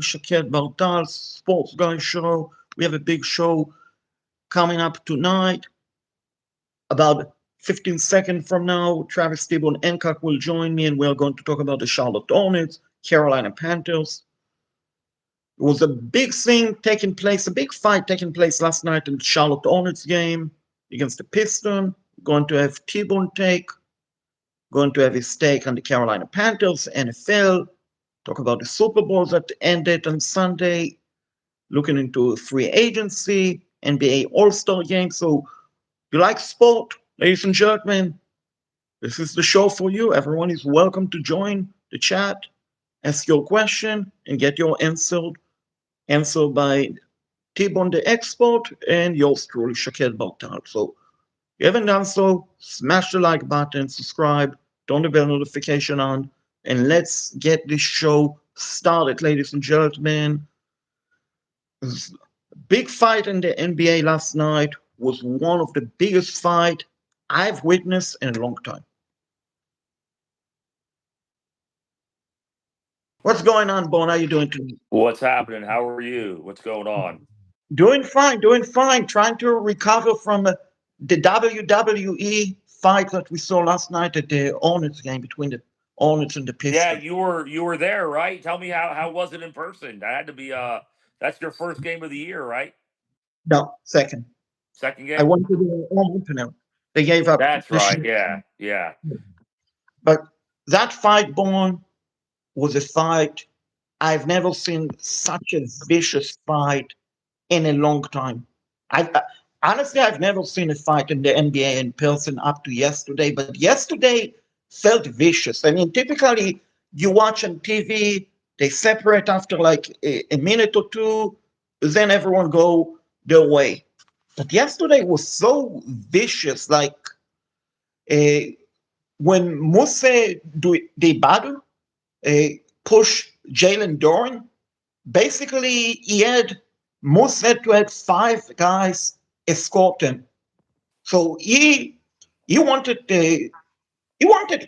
Shaquille Bartal, Sports Guy Show. We have a big show coming up tonight. About 15 seconds from now, Travis Tibble and Hancock will join me, and we're going to talk about the Charlotte Hornets, Carolina Panthers. It was a big thing taking place, a big fight taking place last night in the Charlotte Hornets game against the Pistons. Going to have T-Bone take, going to have his take on the Carolina Panthers, NFL, talk about the Super Bowl that ended on Sunday, looking into free agency, NBA All-Star game. So you like sport, ladies and gentlemen, this is the show for you. Everyone is welcome to join the chat, ask your question, and get your answer by T-Bone the Expert and yours truly, Shaquille Bartal. So if you haven't done so, smash the like button, subscribe, turn the bell notification on, and let's get this show started, ladies and gentlemen. Big fight in the NBA last night was one of the biggest fight I've witnessed in a long time. What's going on, Bon? How you doing today? What's happening? How are you? What's going on? Doing fine, doing fine. Trying to recover from the WWE fight that we saw last night at the Hornets game between the Hornets and the Yeah, Pistons. you were there, right? Tell me how was it in person? That had to be that's your first game of the year, right? No, second. Second I game? went to the Hornets. They gave up That's the right. shit. Yeah. Yeah. But that fight, Born, was a fight I've never seen such a vicious fight in a long time. Honestly, I've never seen a fight in the NBA in person up to yesterday, but yesterday felt vicious. I mean, typically you watch on TV, they separate after like a minute or two, then everyone go their way. But yesterday was so vicious, like uh, when Muse Debadu pushed Jalen Doran. Basically, he had Moose had to have five guys escort him. So he wanted a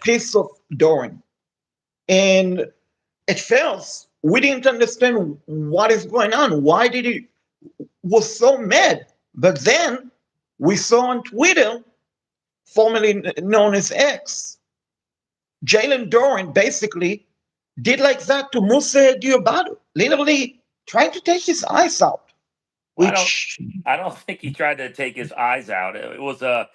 piece of Doran, and at first we didn't understand what is going on. Why did he was so mad? But then we saw on Twitter, formerly known as X, Jalen Doran basically did like that to Musa Diabado, literally trying to take his eyes out, I don't which, I don't think he tried to take his eyes out. It was a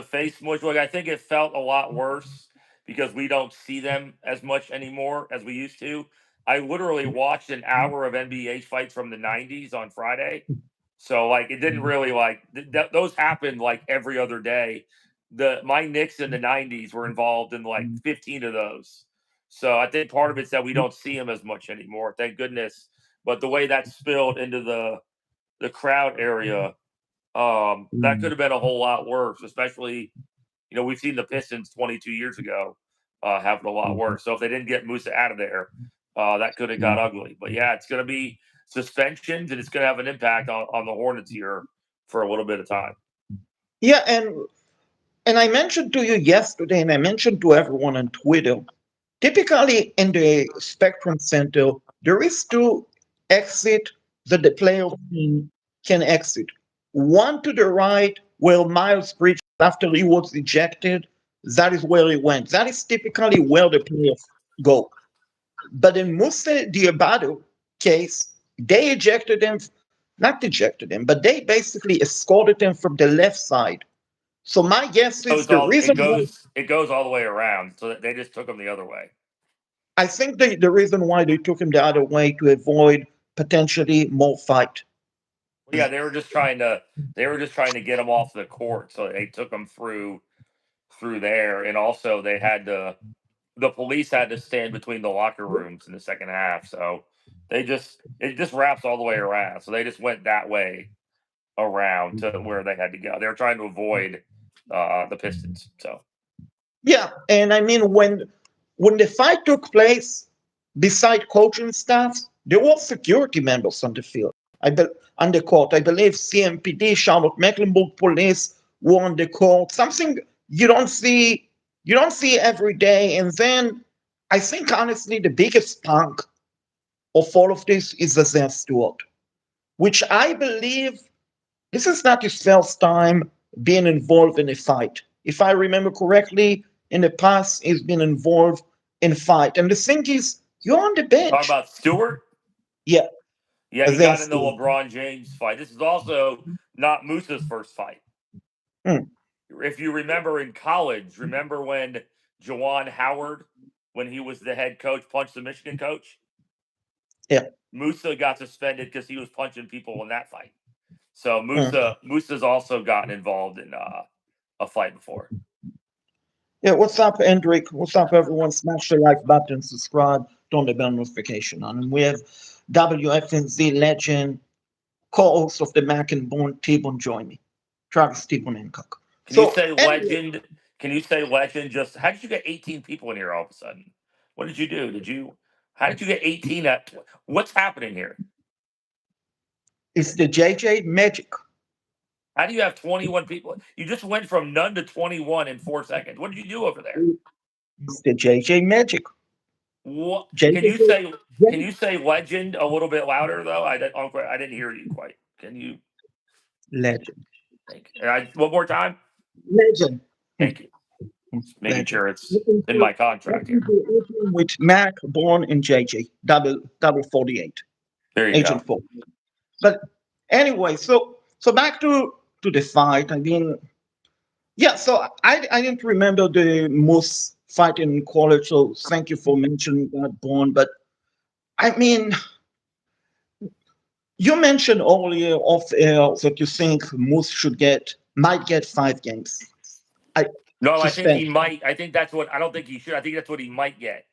face smush. Look, I think it felt a lot worse because we don't see them as much anymore as we used to. I literally watched an hour of NBA fights from the 90s on Friday. So like it didn't really like those happened like every other day. The my Knicks in the 90s were involved in like 15 of those. So I think part of it's that we don't see them as much anymore. Thank goodness. But the way that spilled into the crowd area, that could have been a whole lot worse, especially, we've seen the Pistons 22 years ago have it a lot worse. So if they didn't get Musa out of there, that could have got ugly. But yeah, it's going to be suspensions and it's going to have an impact on the Hornets here for a little bit of time. yeah, and I mentioned to you yesterday, and I mentioned to everyone on Twitter. Typically, in the Spectrum Center, there is two exit that the player can exit. One to the right, where Miles Bridges, after he was ejected, that is where he went. That is typically where the players go. But in Musa Diabado case, they ejected him, not ejected him, but they basically escorted him from the left side. So my guess is Goes the all it reason why goes it goes all the way around. So they just took them the other way. I think the reason why they took him the other way to avoid potentially more fight. Well, yeah, they were just trying to get them off the court, so they took them through there, and also the police had to stand between the locker rooms in the second half. So it just wraps all the way around. So they just went that way around to where they had to go. They were trying to avoid the Pistons. So Yeah, and I mean when the fight took place, beside coaching staff, there were security members on the field. On the court, I believe CMPD, Charlotte Mecklenburg Police were on the court. Something you don't see every day. And then I think honestly the biggest punk of all of this is Isaiah Stewart, which I believe this is not his first time being involved in a fight. If I remember correctly, in the past, he's been involved in fight. And the thing is, you're on the Talk bench. about Stewart. Yeah, Yeah, he Isaiah got in the Stewart. LeBron James fight. This is also not Musa's first fight. Mm, If you remember in college, remember when Juwan Howard, when he was the head coach, punched the Michigan coach? yeah. Musa got suspended because he was punching people in that fight. So Mm. Musa's also gotten involved in a fight before. Yeah, what's up, Hendrik? What's up, everyone? Smash the like button, subscribe, turn the bell notification on. And we have WFNZ legend, co-host of the Mac and Bone, T-Bone, join me. Travis T-Bone Hancock. Can you So, say anyway, legend? Can you say legend? Just how did you get 18 people in here all of a sudden? What did you do? Did you? How did you get 18? What's happening here? it's the JJ Magic. How do you have 21 people? You just went from none to 21 in 4 seconds. What did you do over there? It's the JJ Magic. What can you JJ, say? Can you say legend a little bit louder though? I didn't hear you quite. Can you? legend. Thank you. One more time. Legend. Thank you. Just making Legend. sure it's in my contract here. With Mac, Born, and JJ. Double 48. There you go. Agent 4. But anyway, so back to the fight. I mean, yeah, so I didn't remember the most fight in college, so thank you for mentioning that, Born. But I mean, you mentioned earlier off air that you think Moose might get 5 games. I No, I think suspend. he might. I think that's what. I don't think he should. I think that's what he might get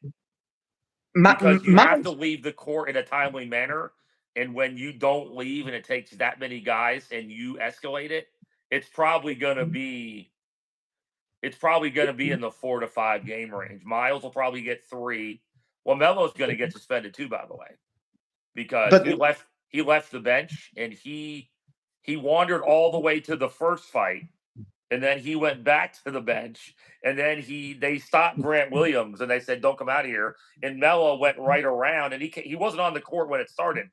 My, because you my, have to leave the court in a timely manner. And when you don't leave, and it takes that many guys, and you escalate it, it's probably going to be. It's probably going to be in the 4 to 5 game range. Miles will probably get 3. Well, Melo's going to get suspended too, by the way, because but he left the bench and he wandered all the way to the first fight, and then he went back to the bench, and then they stopped Grant Williams and they said, "Don't come out of here." And Melo went right around, and he wasn't on the court when it started.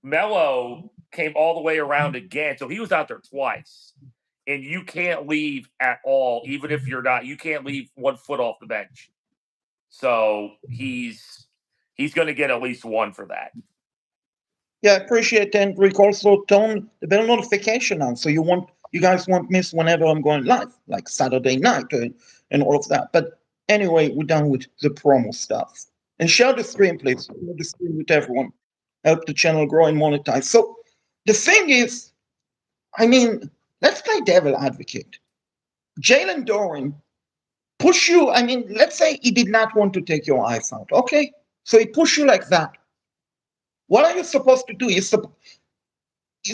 Melo came all the way around again, so he was out there twice. And you can't leave at all, even if you're not. You can't leave 1 foot off the bench. So he's going to get at least 1 for that. yeah, I appreciate that. Rick, also turn the bell notification on, so you guys won't miss whenever I'm going live, like Saturday night and all of that. But anyway, we're done with the promo stuff. And share the stream, please. Share the stream with everyone. Help the channel grow and monetize. So the thing is, I mean, let's play devil advocate. Jalen Doran push you. I mean, let's say he did not want to take your eyes out. Okay, so he pushed you like that. What are you supposed to do? You're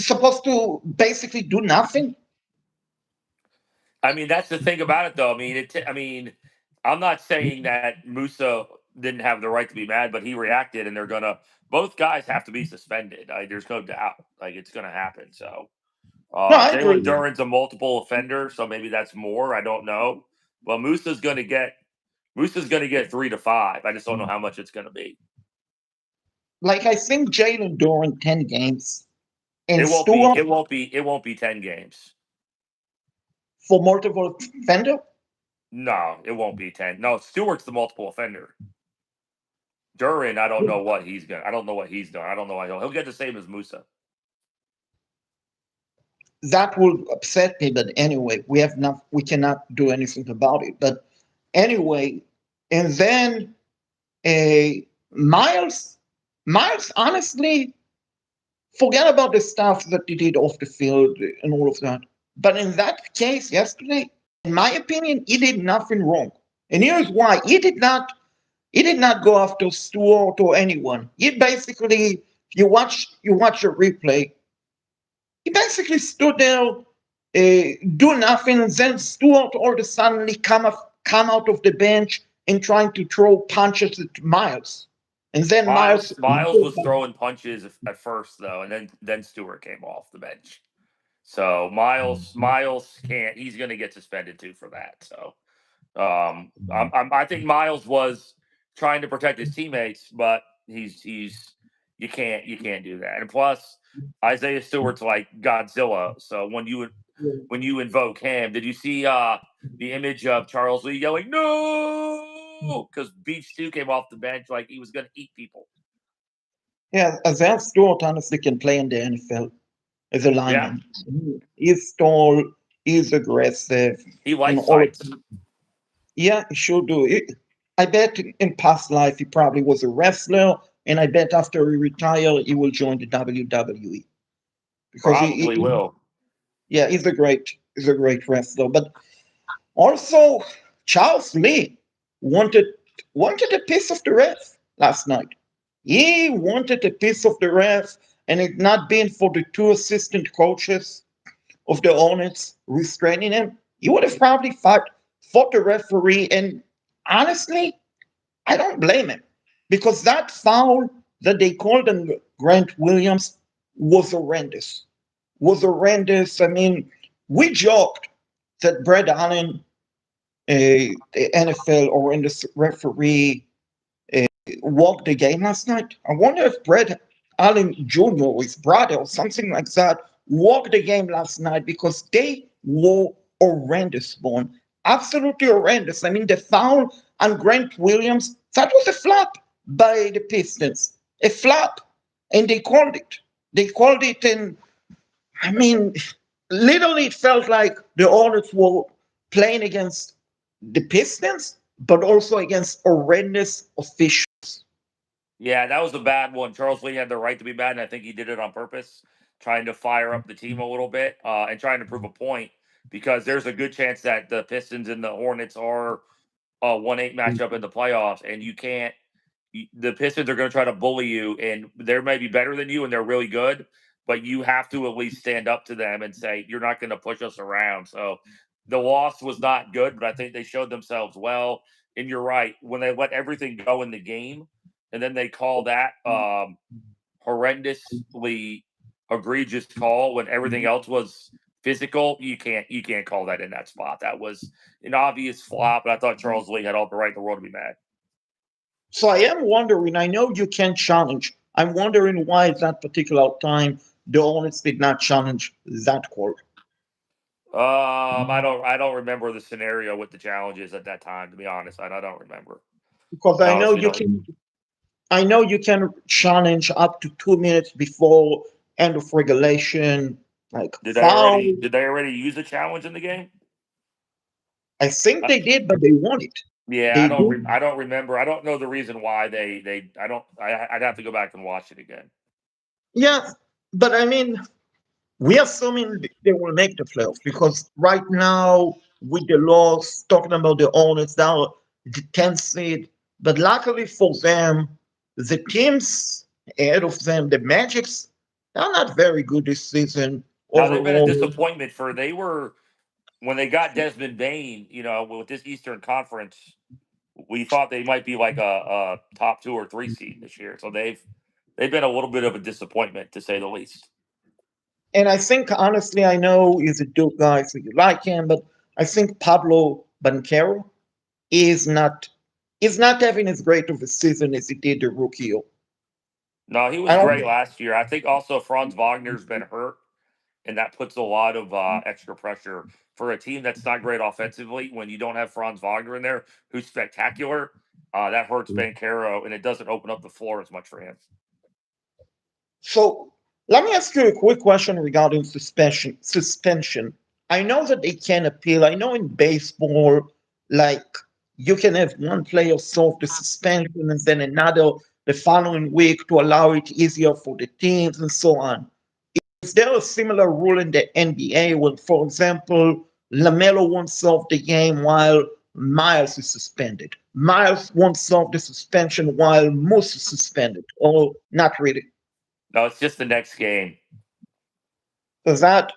supposed to basically do nothing. I mean, that's the thing about it, though. I mean, I'm not saying that Musa didn't have the right to be mad, but he reacted, and they're gonna. Both guys have to be suspended. There's no doubt. Like it's gonna happen. So No, I Jalen agree. Duran's a multiple offender, so maybe that's more. I don't know. Well, Musa's gonna get 3 to 5. I just don't know how much it's gonna be. Like I think Jalen Doran 10 games and It won't be. Stewart It won't be. It won't be 10 games. for multiple offender. No, it won't be 10. No, Stewart's the multiple offender. Duran, I don't know what he's gonna. I don't know what he's done. I don't know why he'll get the same as Musa. That will upset me, but anyway, we cannot do anything about it. But anyway, and then Miles, honestly, forget about the stuff that he did off the field and all of that. But in that case yesterday, in my opinion, he did nothing wrong. And here's why: he did not go after Stewart or anyone. He basically, you watch a replay. He basically stood there, do nothing, and then Stewart all of a sudden come out of the bench and trying to throw punches at Miles. And then Miles was throwing punches at first though, and then Stewart came off the bench. So Miles can't. He's going to get suspended too for that. So I think Miles was trying to protect his teammates, but you can't do that. And plus, Isaiah Stewart's like Godzilla. So when you invoke him, did you see the image of Charles Lee yelling no because Beef Stew came off the bench like he was going to eat people? Yeah, Isaiah Stewart honestly can play in the NFL as a Yeah, lineman. He's tall, he's aggressive, he and likes all of fights. that. Yeah, he should do it. I bet in past life he probably was a wrestler, and I bet after he retire he will join the WWE because Probably will. yeah, he's a great wrestler. But also Charles Lee wanted wanted a piece of the ref last night. He wanted a piece of the ref, and it not been for the two assistant coaches of the Hornets restraining him, he would have probably fought the referee. And honestly, I don't blame him because that foul that they called on Grant Williams was horrendous. Was horrendous. I mean, we joked that Brad Allen, the NFL horrendous referee, walked the game last night. I wonder if Brad Allen Jr. or his brother or something like that walked the game last night because they were horrendous, Born. Absolutely horrendous. I mean, the foul on Grant Williams, that was a flop by the Pistons. A flop. And they called it. They called it, and I mean, literally, it felt like the Hornets were playing against the Pistons, but also against horrendous officials. Yeah, that was a bad one. Charles Lee had the right to be mad, and I think he did it on purpose, trying to fire up the team a little bit and trying to prove a point because there's a good chance that the Pistons and the Hornets are a 1-8 matchup in the playoffs, and you can't. The Pistons are going to try to bully you, and they may be better than you, and they're really good, but you have to at least stand up to them and say you're not going to push us around. So the loss was not good, but I think they showed themselves well. And you're right, when they let everything go in the game, and then they call that horrendously egregious call when everything else was physical. You can't call that in that spot. That was an obvious flop, but I thought Charles Lee had all the right in the world to be mad. So I am wondering, I know you can challenge. I'm wondering why at that particular time the Hornets did not challenge that call. I don't remember the scenario with the challenges at that time. To be honest, I don't remember. Because I honestly don't. I know you can challenge up to 2 minutes before end of regulation, like Did they foul. already? Did they already use a challenge in the game? I think Uh, they did, but they won it. yeah, I They don't. did. I don't remember. I don't know the reason why they. I don't. I'd have to go back and watch it again. Yeah, but I mean, we are assuming they will make the playoffs because right now, with the loss, talking about the Hornets, now the 10th seed. But luckily for them, the teams ahead of them, the Magics, they're not very good this season Now they've been a overall. disappointment for they were when they got Desmond Bain. With this Eastern Conference, we thought they might be like a top 2 or 3 seed this year. So they've been a little bit of a disappointment to say the least. And I think, honestly, I know he's a Duke guy, so you like him, but I think Pablo Banchero is not having as great of a season as he did the rookie year. No, he I was great don't. last year. I think also Franz Wagner's been hurt, and that puts a lot of extra pressure for a team that's not great offensively. When you don't have Franz Wagner in there, who's spectacular, that hurts Bancaro, and it doesn't open up the floor as much for him. So let me ask you a quick question regarding Suspension. I know that they can appeal. I know in baseball, like you can have one player solve the suspension and then another the following week to allow it easier for the teams and so on. Is there a similar rule in the NBA when, for example, LaMelo won't solve the game while Miles is suspended? Miles won't solve the suspension while Moose is suspended, or not really? No, it's just the next game. Because that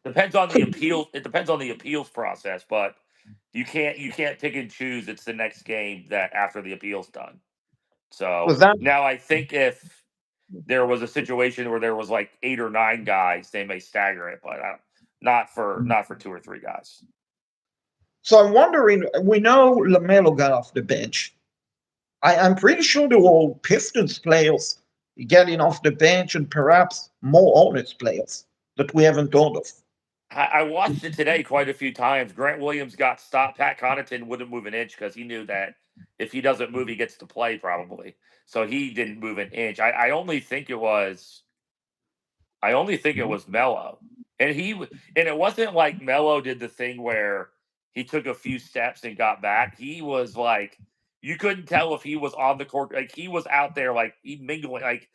Depends on the could appeal. It depends on the appeals process, but you can't pick and choose. It's the next game that after the appeal's done. So because that now I think if there was a situation where there was like 8 or 9 guys, they may stagger it, but not for 2 or 3 guys. so I'm wondering. We know Lamelo got off the bench. I'm pretty sure there were Pistons players getting off the bench and perhaps more Hornets players that we haven't thought of. I watched it today quite a few times. Grant Williams got stopped. Pat Connaughton wouldn't move an inch because he knew that if he doesn't move, he gets to play probably. So he didn't move an inch. I only think it was Melo, and and it wasn't like Melo did the thing where he took a few steps and got back. He was like, you couldn't tell if he was on the court. Like he was out there, like he mingling. Like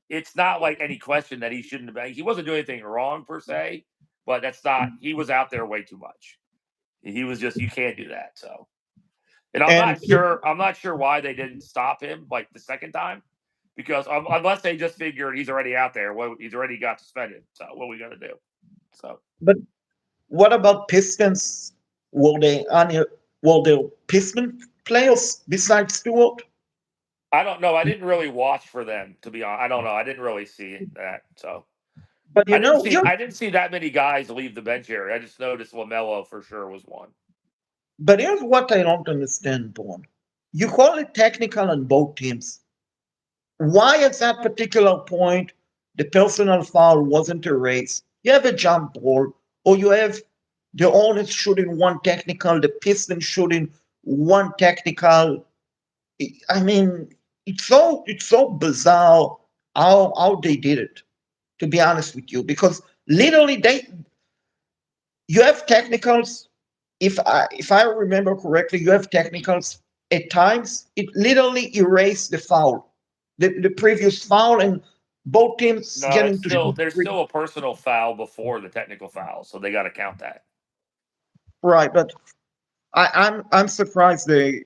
it's not like any question that he shouldn't have been. He wasn't doing anything wrong per se, but that's not. He was out there way too much. He was just you can't do that. So, and I'm And not sure. I'm not sure why they didn't stop him like the second time because unless they just figured he's already out there, well, he's already got suspended. So what are we gonna do? So but what about Pistons? Were they any were there Piston players besides Stewart? I don't know. I didn't really watch for them to be honest. I don't know. I didn't really see that. So But you know, I didn't see that many guys leave the bench area. I just noticed Lamelo for sure was one. but here's what I don't understand, Born. You call it technical on both teams. Why at that particular point the personal foul wasn't erased? You have a jump ball, or you have the Hornets shooting one technical, the Pistons shooting one technical. I mean, it's so bizarre how they did it. To be honest with you, because literally you have technicals. If I remember correctly, you have technicals at times. It literally erased the foul, the previous foul, and both teams No, getting to shoot there's free. still a personal foul before the technical foul, so they got to count that. Right, but I'm surprised they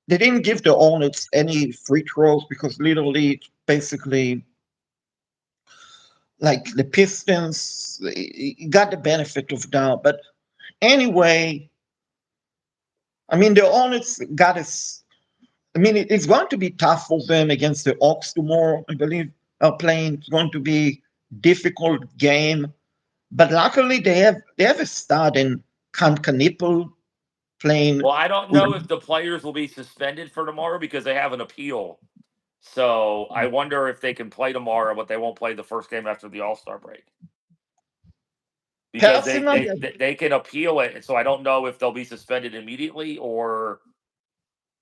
didn't give the Hornets any free throws because literally it's basically like the Pistons got the benefit of doubt. But anyway, I mean the Hornets got us. I mean it's going to be tough for them against the Hawks tomorrow. I believe are playing. It's going to be difficult game, but luckily they have a stud in Kankanipel playing. Well, I don't know if the players will be suspended for tomorrow because they have an appeal. So I wonder if they can play tomorrow, but they won't play the first game after the All Star break because Personally, they can appeal it. So I don't know if they'll be suspended immediately or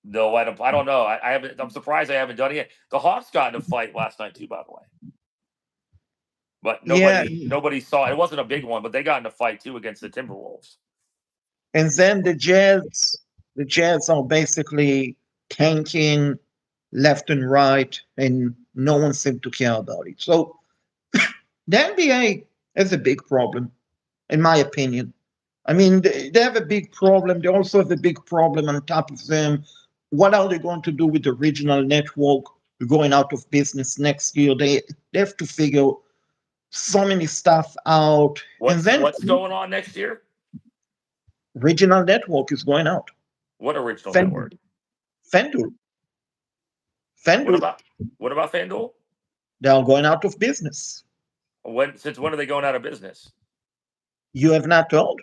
they'll let them. I don't know. I haven't. I'm surprised I haven't done it yet. The Hawks got in a fight last night too, by the way. But yeah, nobody saw it. It wasn't a big one, but they got in a fight too against the Timberwolves. and then the Jazz are basically tanking left and right, and no one seemed to care about it. So the NBA has a big problem, in my opinion. I mean, they have a big problem. They also have a big problem on top of them. What are they going to do with the regional network going out of business next year? They have to figure so many stuff out. And then What's going on next year? regional network is going out. What original FanDuel. network? FanDuel. What FanDuel, about FanDuel? they are going out of business. Since when are they going out of business? You have not told.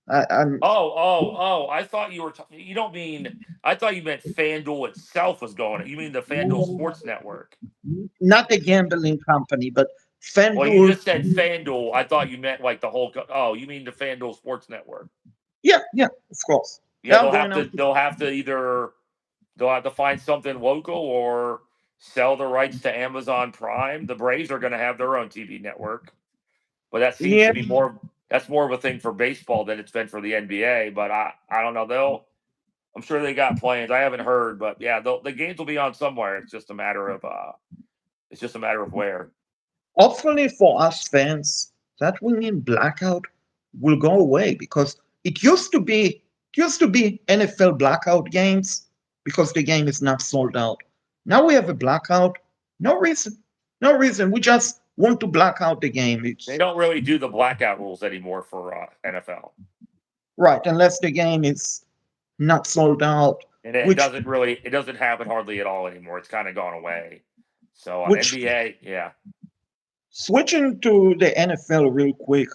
I'm Oh! I thought you were. You don't mean. I thought you meant FanDuel itself was going. You mean the FanDuel Sports Network? not a gambling company, but Well, you FanDuel. just said FanDuel. I thought you meant like the whole. Oh, you mean the FanDuel Sports Network? Yeah, yeah, of course. They Yeah, are going out. they'll have to either they'll have to find something local or sell the rights to Amazon Prime. The Braves are going to have their own TV network, but that seems Yeah, to be that's more of a thing for baseball than it's been for the NBA. But I don't know. I'm sure they got plans. I haven't heard, but yeah, the games will be on somewhere. It's just a matter of where. hopefully for us fans, that winning blackout will go away because it used to be NFL blackout games because the game is not sold out. Now we have a blackout. No reason. No reason. We just want to black out the game. They It's don't really do the blackout rules anymore for NFL, right, unless the game is not sold out, and which it doesn't happen hardly at all anymore. It's kind of gone away. So which NBA, yeah. switching to the NFL real quick.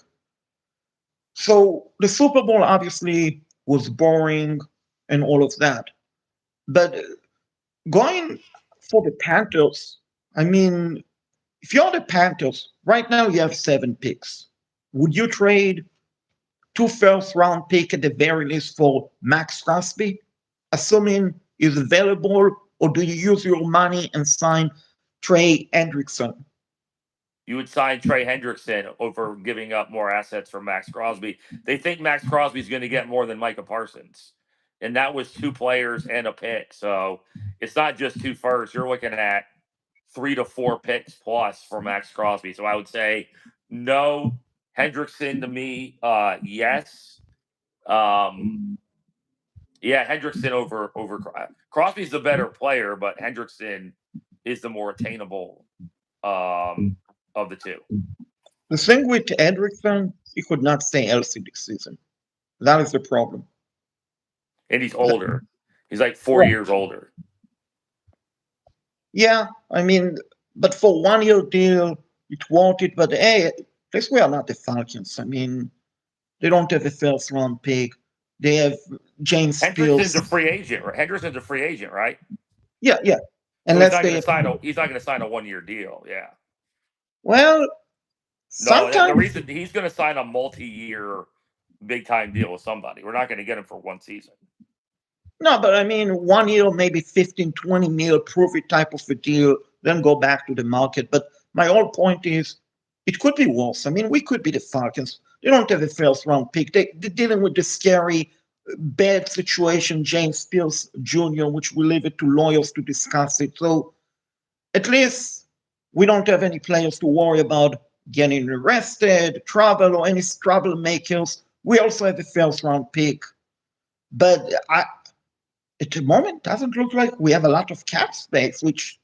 So the Super Bowl obviously was boring and all of that. But Going for the Panthers, I mean, if you're the Panthers, right now you have 7 picks. Would you trade 2 first round pick at the very least for Max Crosby, assuming he's available, or do you use your money and sign Trey Hendrickson? You would sign Trey Hendrickson over giving up more assets for Max Crosby. They think Max Crosby is going to get more than Micah Parsons, and that was 2 players and a pick. So it's not just 2 firsts. You're looking at 3 to 4 picks plus for Max Crosby. So I would say no. Hendrickson to me, yes. Um, yeah, Hendrickson over Crosby's the better player, but Hendrickson is the more attainable of the two. The thing with Hendrickson, he could not stay healthy this season. That is the problem. And he's older. He's like 4 years Right. older. Yeah, I mean, but for 1 year deal, it won't it. But hey, at least we are not the Falcons. I mean, they don't have a first round pick. They have James Hendrickson's Spears. a free agent. Hendrickson's a free agent, right? Yeah, yeah. So he's Unless not they going to have, sign a he's not going to sign a 1 year deal. Yeah. well, No, the sometimes reason he's going to sign a multi-year big time deal with somebody. We're not going to get him for one season. no, but I mean 1 year, maybe 15, 20 mil, prove it type of a deal, then go back to the market. But my whole point is it could be worse. I mean, we could be the Falcons. They don't have a first round pick. They're dealing with the scary, bad situation, James Spears Jr., which we leave it to lawyers to discuss it. So at least we don't have any players to worry about getting arrested, trouble, or any troublemakers. We also have a first round pick. But at the moment, doesn't look like we have a lot of cap space, which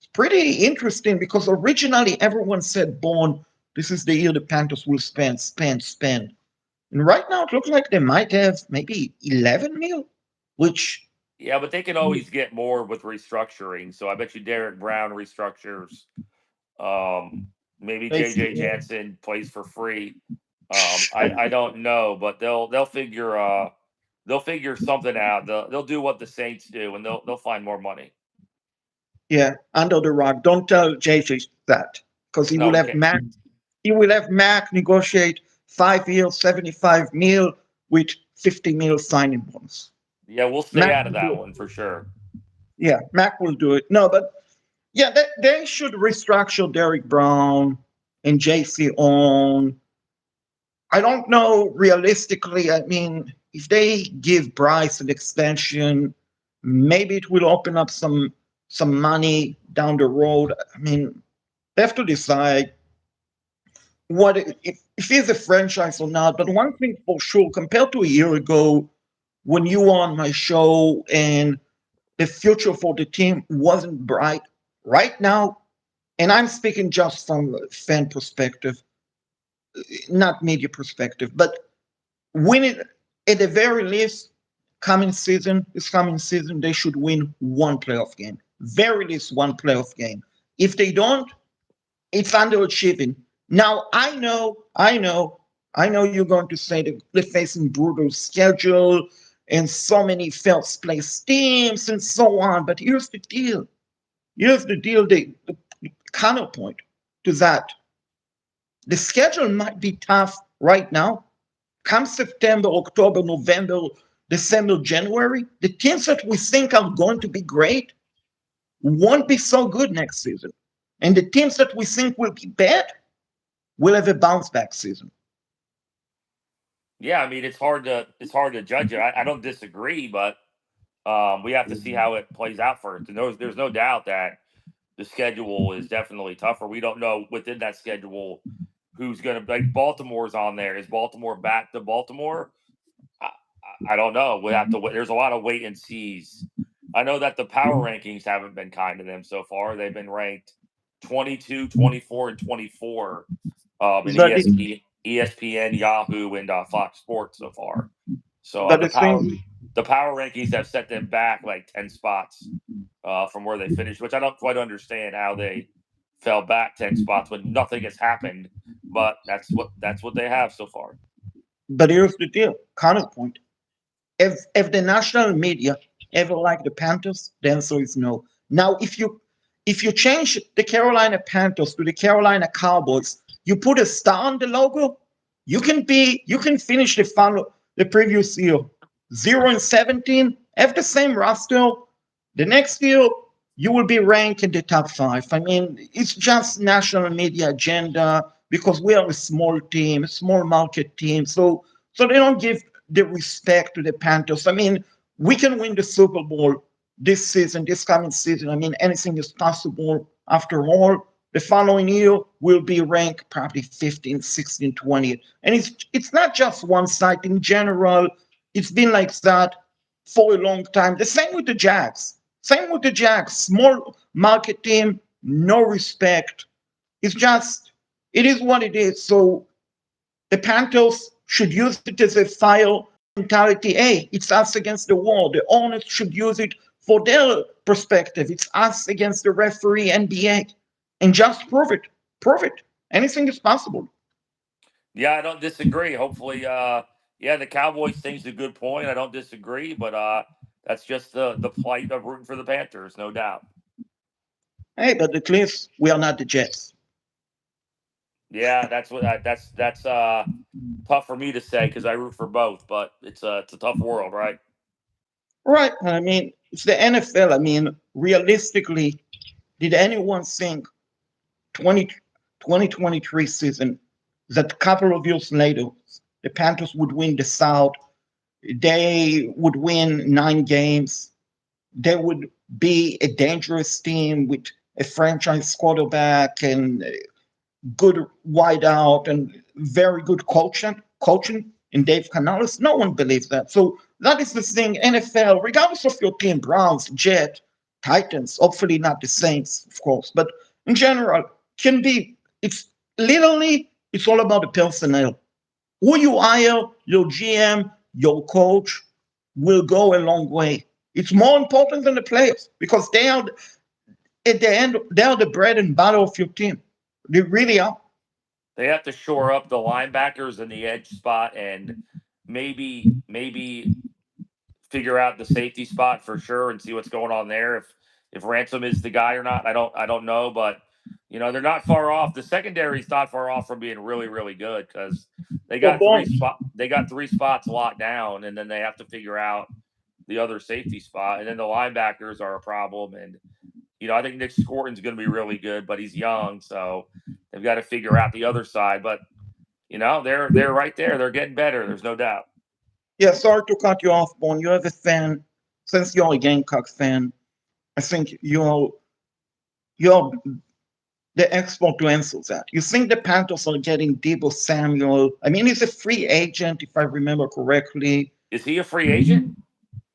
is pretty interesting because originally everyone said, Born, this is the year the Panthers will spend, spend, spend. And right now it looks like they might have maybe 11 mil, which, Yeah, but they can always get more with restructuring. So I bet you Derek Brown restructures. Maybe JJ basically, Jansen plays for free. I don't know, but they'll figure something out. They'll do what the Saints do, and they'll find more money. yeah, under the rug. Don't tell JJ that because No, we can't. He will have Mac negotiate 5 years, 75 mil with 50 mil signing bonus. Yeah, we'll stay Mac out of will do that it. one for sure. Yeah, Mac will do it. No, but yeah, they should restructure Derek Brown and JC on. I don't know realistically. I mean, if they give Bryce an extension, maybe it will open up some money down the road. I mean, they have to decide if he's a franchise or not. But one thing for sure, compared to a year ago when you were on my show and the future for the team wasn't bright, right now, and I'm speaking just from a fan perspective, not media perspective, but winning at the very least, this coming season, they should win one playoff game. Very least one playoff game. If they don't, it's underachieving. Now I know you're going to say that they're facing brutal schedule and so many first place teams and so on. But here's the deal. The counterpoint to that. The schedule might be tough right now. Come September, October, November, December, January, the teams that we think are going to be great won't be so good next season. And the teams that we think will be bad will have a bounce back season. Yeah, I mean it's hard to judge it. I don't disagree, but we have to see how it plays out first. And there's no doubt that the schedule is definitely tougher. We don't know within that schedule who's going to like Baltimore's on there. Is Baltimore back to Baltimore? I, I don't know. We have to wait. There's a lot of wait and sees. I know that the power rankings haven't been kind to them so far. They've been ranked 22, 24, and 24 in But ESPN, Yahoo, and Fox Sports so far. So but the thing the power rankings have set them back like 10 spots from where they finished, which I don't quite understand how they fell back 10 spots when nothing has happened. But that's what they have so far. but here's the deal, counterpoint. If the national media ever like the Panthers? The answer is no. Now, if you change the Carolina Panthers to the Carolina Cowboys, you put a star on the logo, you can finish the previous year 0-17, have the same roster. The next year you will be ranked in the top five. I mean, it's just national media agenda because we are a small team, a small market team. So they don't give the respect to the Panthers. I mean, we can win the Super Bowl this season, this coming season. I mean, anything is possible. After all, the following year will be ranked probably 15, 16, 20. And it's not just one side. In general, it's been like that for a long time. The same with the Jags. Same with the Jags. Small market team, no respect. It's just, it is what it is. So the Panthers should use it as a fire mentality. Hey, it's us against the wall. The owners should use it for their perspective. It's us against the referee, NBA, and just prove it. Prove it. Anything is possible. Yeah, I don't disagree. Hopefully, yeah, the Cowboys thing's a good point. I don't disagree, but that's just the plight of rooting for the Panthers, no doubt. Hey, but at least we are not the Jets. Yeah, that's tough for me to say because I root for both, but it's a tough world, right? Right. I mean, it's the NFL. I mean, realistically, did anyone think 20, 2023 season that a couple of years later the Panthers would win the South? They would win 9 games. They would be a dangerous team with a franchise quarterback and good wideout and very good coaching in Dave Canales. No one believes that. So that is the thing. NFL, regardless of your team, Browns, Jet, Titans, hopefully not the Saints, of course, but in general, can be. It's all about the personnel. Who you hire, your GM, your coach, will go a long way. It's more important than the players because they are at the end. They are the bread and butter of your team. They really are. They have to shore up the linebackers in the edge spot and maybe figure out the safety spot for sure and see what's going on there. If Ransom is the guy or not, I don't know, but they're not far off. The secondary's not far off from being really really good because For both. they got three spots locked down, and then they have to figure out the other safety spot, and then the linebackers are a problem. And I think Nick Scorton's going to be really good, but he's young, so they've got to figure out the other side. But they're right there. They're getting better. There's no doubt. Yeah, sorry to cut you off, Bon. You have a fan. Since you're a Gamecock fan, I think you're the expert to answer that. You think the Panthers are getting Debo Samuel? I mean, he's a free agent, if I remember correctly. Is he a free agent?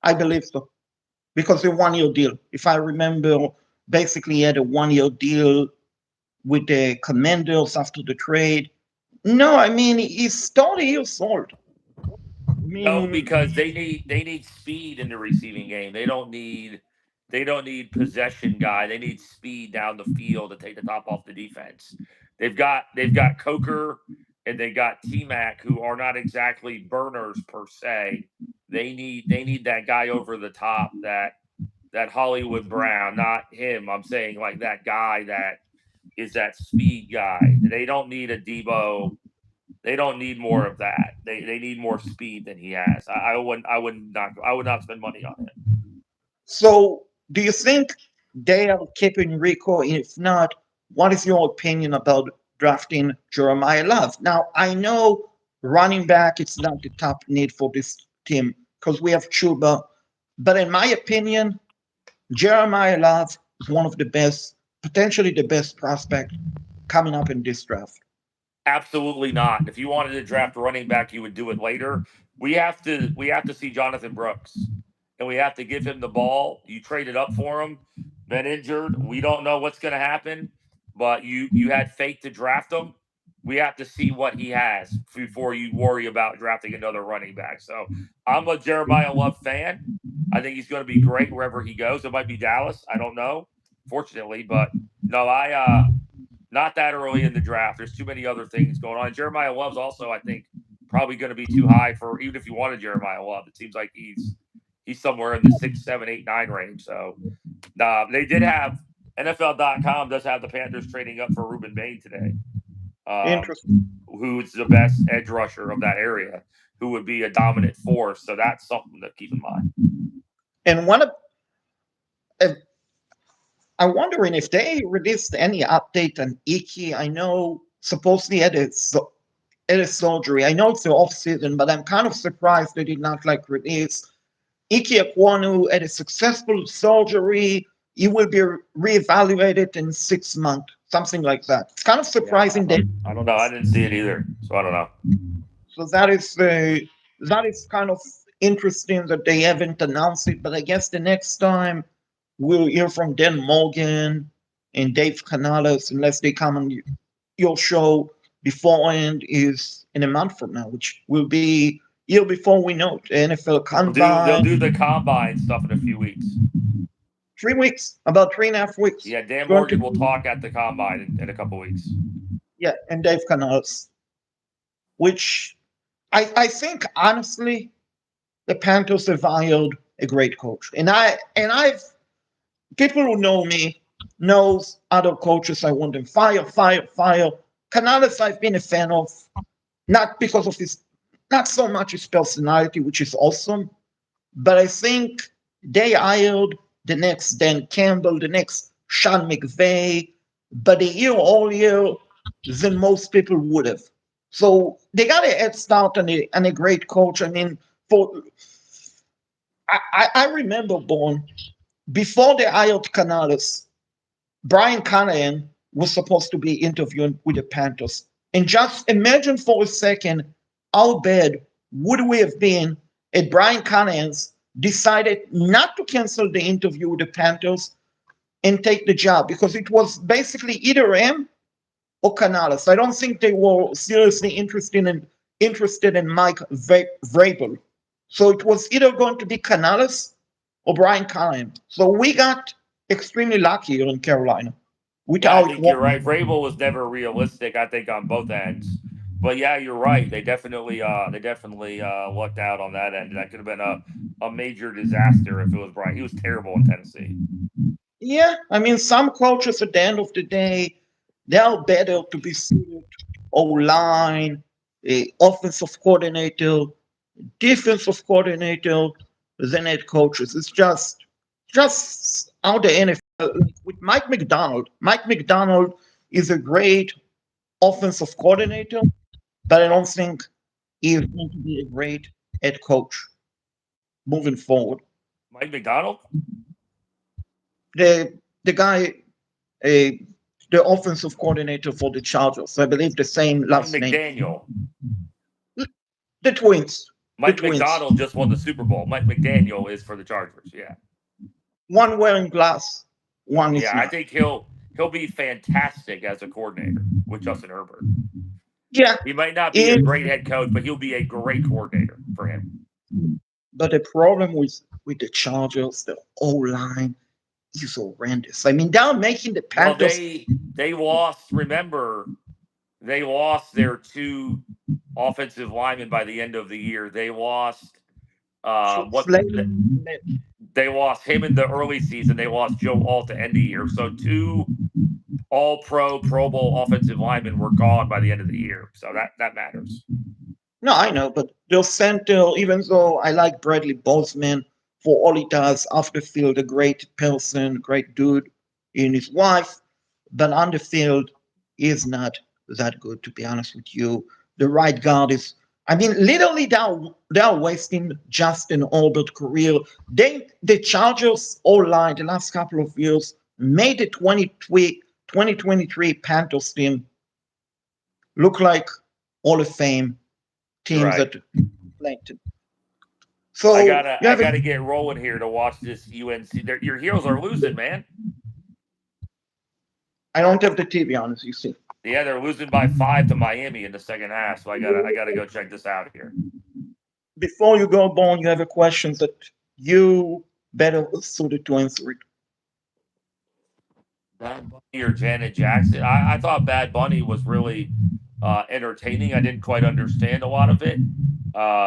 I believe so. Because a 1 year deal. If I remember, basically he had a 1 year deal with the Commanders after the trade. No, I mean he's 30 years old. I No, mean, because they need speed in the receiving game. They don't need possession guy. They need speed down the field to take the top off the defense. They've got Coker and they got T Mac, who are not exactly burners per se. They need that guy over the top, that Hollywood Brown, not him. I'm saying like that guy that is that speed guy. They don't need a Debo. They don't need more of that. They need more speed than he has. I would not spend money on him. so do you think they are keeping Rico? If not, what is your opinion about drafting Jeremiah Love? Now, I know running back it's not the top need for this team because we have Chuba, but in my opinion, Jeremiah Love is one of the best, potentially the best prospect coming up in this draft. Absolutely not. If you wanted to draft a running back, you would do it later. We have to see Jonathan Brooks, and we have to give him the ball. You traded up for him, been injured. We don't know what's going to happen, but you had faith to draft him. We have to see what he has before you worry about drafting another running back. So I'm a Jeremiah Love fan. I think he's going to be great wherever he goes. It might be Dallas. I don't know, fortunately, but no, not that early in the draft. There's too many other things going on. Jeremiah Love's also, I think, probably going to be too high for even if you wanted Jeremiah Love. It seems like He's somewhere in the 6, 7, 8, 9 range. So they did have NFL.com does have the Panthers trading up for Ruben Bain today. Interesting. Who's the best edge rusher of that area, who would be a dominant force. So that's something to keep in mind. And I'm wondering if they released any update on Iki. I know supposedly had a surgery. I know it's the off season, but I'm kind of surprised they did not release. Ike Ekwonu had a successful surgery. He will be reevaluated in 6 months, something like that. It's kind of surprising. Yeah, I don't know. I didn't see it either, so I don't know. So that is kind of interesting that they haven't announced it. But I guess the next time we'll hear from Dan Morgan and Dave Canales, unless they come on your show beforehand, is in a month from now, which will be year before we know it. The NFL Combine. They'll do the Combine stuff in a few weeks. 3 weeks, about 3.5 weeks. Yeah, Dan Morgan will talk at the Combine in a couple weeks. Yeah, and Dave Canales, which I think honestly, the Panthers have hired a great coach, and I've people who know me knows other coaches I want them fire. Canales I've been a fan of, not because of not so much his personality, which is awesome, but I think they hired the next Dan Campbell, the next Sean McVay, but a year earlier than most people would have. So they got a head start on a great coach. I mean, I remember, Born, before they hired Canales, Brian Callahan was supposed to be interviewing with the Panthers. And just imagine for a second how bad would we have been if Brian Callahan's decided not to cancel the interview with the Panthers and take the job, because it was basically either him or Canales. I don't think they were seriously interested in Mike Vrabel. So it was either going to be Canales or Brian Callahan. So we got extremely lucky here in Carolina. Yeah, I think you're right. Vrabel was never realistic, I think, on both ends. But yeah, you're right. They definitely lucked out on that end. That could have been a major disaster if it was Brian. He was terrible in Tennessee. Yeah, I mean, some coaches at the end of the day, they're better to be suited O-line, offensive coordinator, defensive coordinator than head coaches. It's just how the NFL with Mike Macdonald. Mike Macdonald is a great offensive coordinator, but I don't think he is going to be a great head coach moving forward. Mike Macdonald? The guy, the offensive coordinator for the Chargers, I believe the same last Mike name. McDaniel. The Twins. Mike Macdonald just won the Super Bowl. Mike McDaniel is for the Chargers. Yeah. One wearing glass, one is Yeah, not. I think he'll be fantastic as a coordinator with Justin Herbert. Yeah. He might not be a great head coach, but he'll be a great coordinator for him. But the problem with the Chargers, the O-line is horrendous. I mean, they're making the Panthers. Well, they lost. Remember, they lost their 2 offensive linemen by the end of the year. They lost they lost him in the early season. They lost Joe Alt to end the year. So 2 All-Pro, Pro Bowl offensive linemen were gone by the end of the year. So that matters. No, I know, but their center, even though I like Bradley Bozeman for all he does off the field, a great person, great dude, and his wife, but on the field, he is not that good, to be honest with you. The right guard is, I mean, literally they're wasting Justin Herbert's career. The Chargers O-line the last couple of years made the 2023 Panthers team look like Hall of Fame teams Right. that played. So I gotta get rolling here to watch this UNC. Your Heroes are losing, man. I don't have the TV on, as you see. Yeah, they're losing by 5 to Miami in the second half. So I gotta go check this out here. Before you go, Bon, you have a question that you better suited to answer it. Bad Bunny or Janet Jackson? I thought Bad Bunny was really entertaining. I didn't quite understand a lot of it.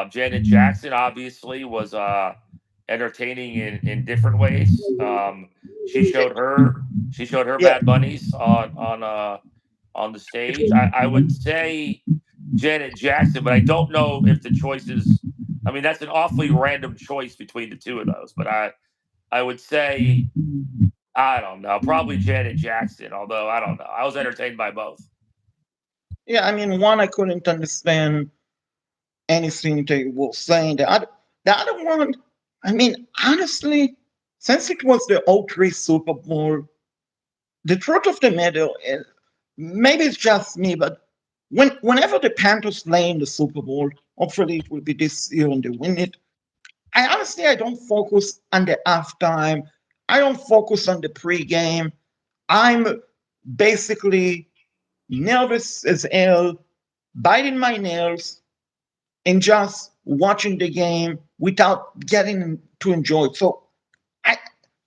Janet Jackson obviously was entertaining in different ways. She showed her Yeah, Bad Bunnies on the it stage. I was, would say Janet Jackson, but I don't know if the choice is. I mean, that's an awfully random choice between the two of those. But I would say I don't know, probably Janet Jackson. Although I don't know, I was entertained by both. yeah. I mean, one, I couldn't understand anything they were saying. The other one, I mean, honestly, since it was the '03 Super Bowl, the truth of the matter is, maybe it's just me, but whenever the Panthers play in the Super Bowl, hopefully it will be this year and they win it. I don't focus on the halftime. I don't focus on the pregame. I'm basically nervous as hell, biting my nails, and just watching the game without getting to enjoy it. So I,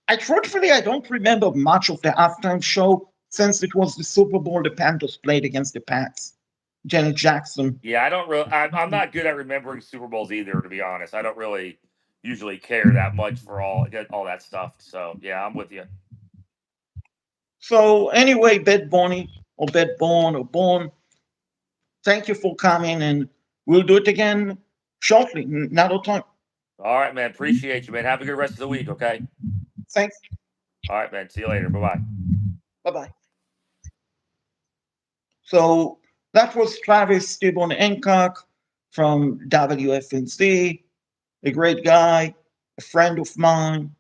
I truthfully, I don't remember much of the halftime show since it was the Super Bowl the Panthers played against the Pats. Janet Jackson. Yeah, I don't really. I'm not good at remembering Super Bowls either, to be honest. I don't really usually care that much for all that stuff. So yeah, I'm with you. So anyway, Bed Bonnie or Bed Born or Born, thank you for coming, and we'll do it again shortly. Another time. All right, man. Appreciate you, man. Have a good rest of the week. Okay. Thanks. All right, man. See you later. Bye bye. Bye bye. So that was Travis Stibon Hancock from WFNC, a great guy, a friend of mine.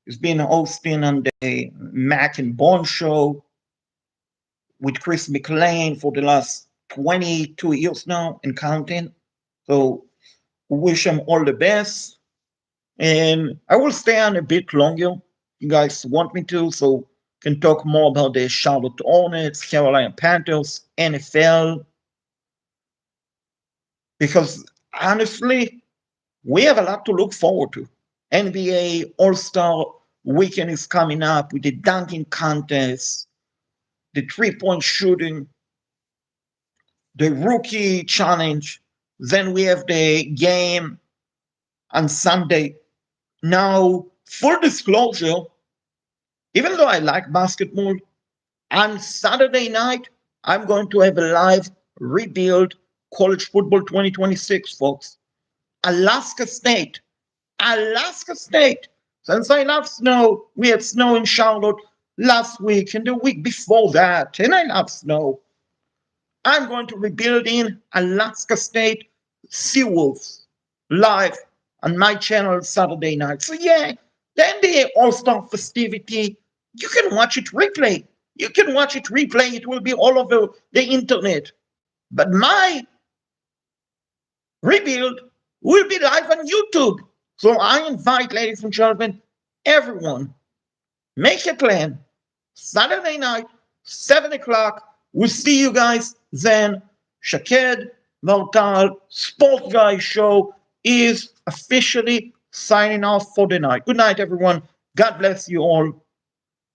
He's been hosting on the Mac and Bone show with Chris McLean for the last 22 years now and counting. So wish him all the best. And I will stay on a bit longer. You guys want me to, so can talk more about the Charlotte Hornets, Carolina Panthers, NFL. Because honestly, we have a lot to look forward to. NBA All-Star weekend is coming up with the dunking contest, the three-point shooting, the rookie challenge. Then we have the game on Sunday. Now, full disclosure, even though I like basketball, on Saturday night, I'm going to have a live rebuild college football 2026, folks. Alaska State. Alaska State. Since I love snow, we had snow in Charlotte last week and the week before that, and I love snow. I'm going to rebuild in Alaska State Seawolves live on my channel Saturday night. So yeah, then the All-Star festivity, you can watch it replay. You can watch it replay. It will be all over the internet. But my rebuild will be live on YouTube. So I invite, ladies and gentlemen, everyone, make a plan. Saturday night, 7 o'clock. We'll see you guys then. Shaked Valtal Sport Guy Show is officially signing off for the night. Good night, everyone. God bless you all.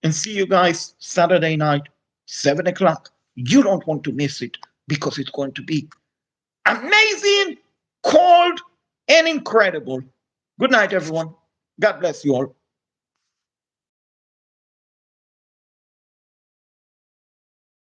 And see you guys Saturday night, 7 o'clock. You don't want to miss it because it's going to be amazing, cold, and incredible. Good night, everyone. God bless you all.